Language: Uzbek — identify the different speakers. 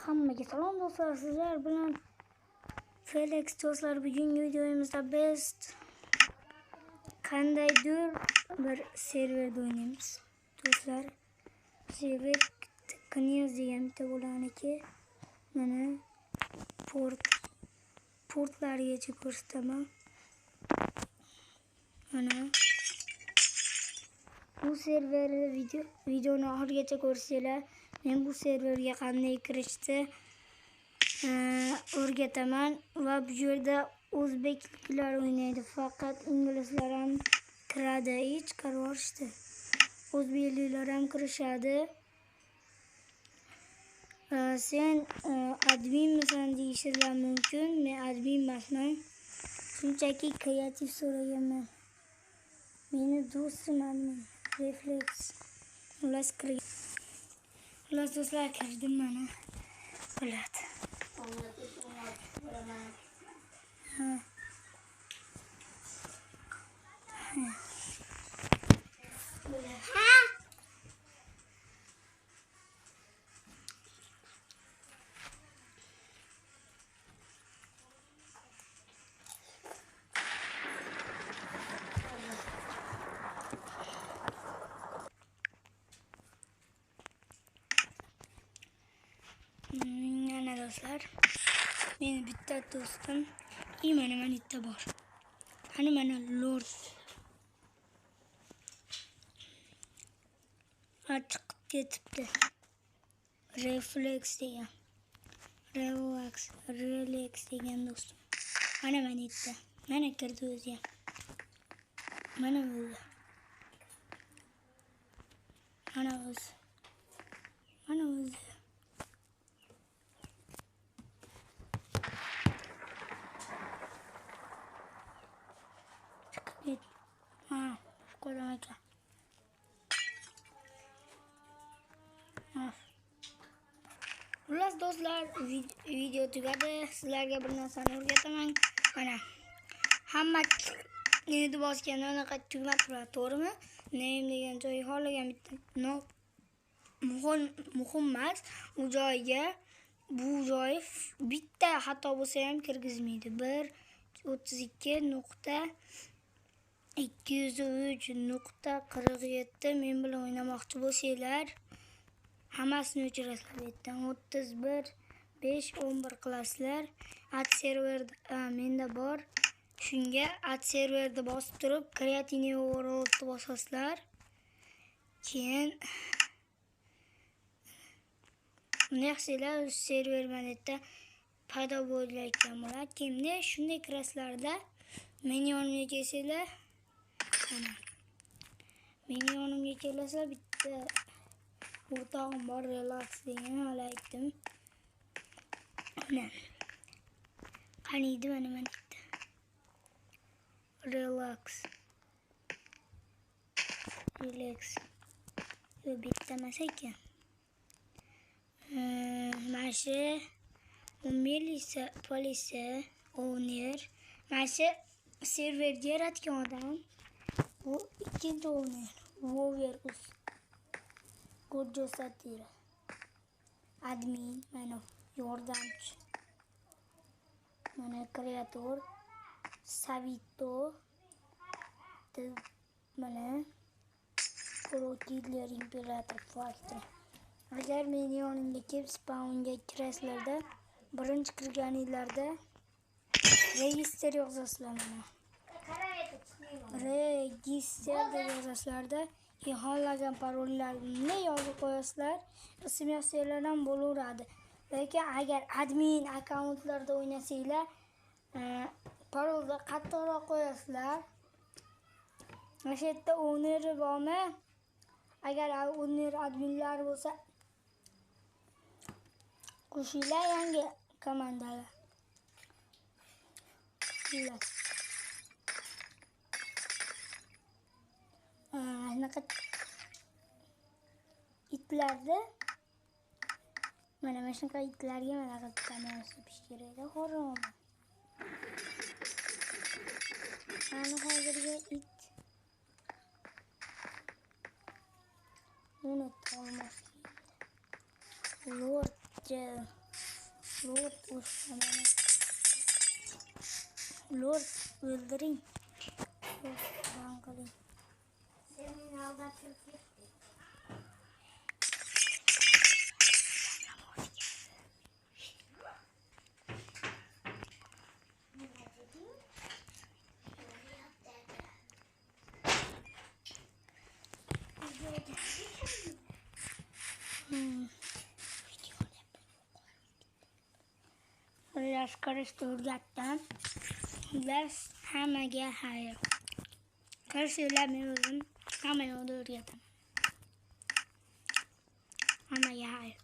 Speaker 1: Hammaga salom do'stlar, sizlar bilan Felix do'stlar. Bugungi videomizda biz qandaydir bir serverda o'ynaymiz do'stlar. Server Knyaz degan bitta bo'laniki. Mana portlargacha ko'rsataman. Mana bu serverni videoni oxirigacha ko'rsanglar, men bu serverga qanday kirishni o'rgataman va bu yerda o'zbeklar o'ynaydi, faqat inglizlar ham kiradi. Hech qarorishdi. O'zbeklar ham kirishadi. Sen adminmisan deyishinglar mumkin. Men admin emasman. Shunchaki kreativ so'raganman. Meni do'stim admin. Reflex. Xullas do'stlar, kirdim mana. Bo'ladi. Mana do'stlar, meni bitta do'stim mana bitta bor. Mana Lord chiqib ketibdi. Reflex degan. Relax degan do'stim. Mana bitta. Mana kirdi o'zi ham. Mana bo'ldi. Mana o'zi. Ko'raman ekan. Xullas do'stlar, video tugadi. Sizlarga bir narsani o'rgataman. Mana hamma neni bosganda anaqa tugma turadi, to'g'rimi? Name degan joyi xohlagan bitta muhim emas. U joyga bu joy bitta xato bo'lsa ham kirgizmaydi. 1.32.203.47 men bilan o'ynamoqchi bo'lsanglar, hammasini o'chirasizlar. Bu yerdan 31.5.11 qilasizlar. Ad server menda bor. Shunga ad serverda bosib turib, Creative World bosasizlar. Keyin nexsizlar server mana yerda paydo bo'layotgan bo'ladi. Kimda shunday kirasizlarda meni yonimga kelsanglar, mana meni yonimga kelasizlar, bitta o'rtog'im bor, Relax degan, hali aytdim. Mana qaniydi, mana bitta Relax. Yo, bitta emas ekan. Mana shu Melissa polisi owner. Mana shu serverga yaratgan odam. Bu ikkinchi owner. Woverus. Gojo Satira. Admin, mana yordamchi. Mana kreator Savito. Mana Crocodile Imperator Factory. Agar meni yonimga kelib spawnga kirasizlarda, birinchi kirganinglarda register yozasizlar. Mana register deb yozasizlarda, xohlagan parollaringizni yozib qo'yasizlar. Ism yozsanglar ham bo'laveradi. Lekin agar admin akkauntlarda o'ynasanglar, parolni qattiqroq qo'yasizlar. Mana shu yerda owner bormi? Agar owner adminlar bo'lsa, qo'shinglar yangi komandalar. Anaqa itlarni mana shunaqa itlarga mana qilib sepish kerak. Xo'roq. Mana hozirgi it uni olmoqchi. Lord Lord o'shqamani. Lord o'ldiring. Lord qon qiling.
Speaker 2: Senin aldab turibdi.
Speaker 1: Qarashni o'rgatdim. Dars hammaga xayr. Qarashlar men o'zim hammaga o'rgataman. Hammaga xayr.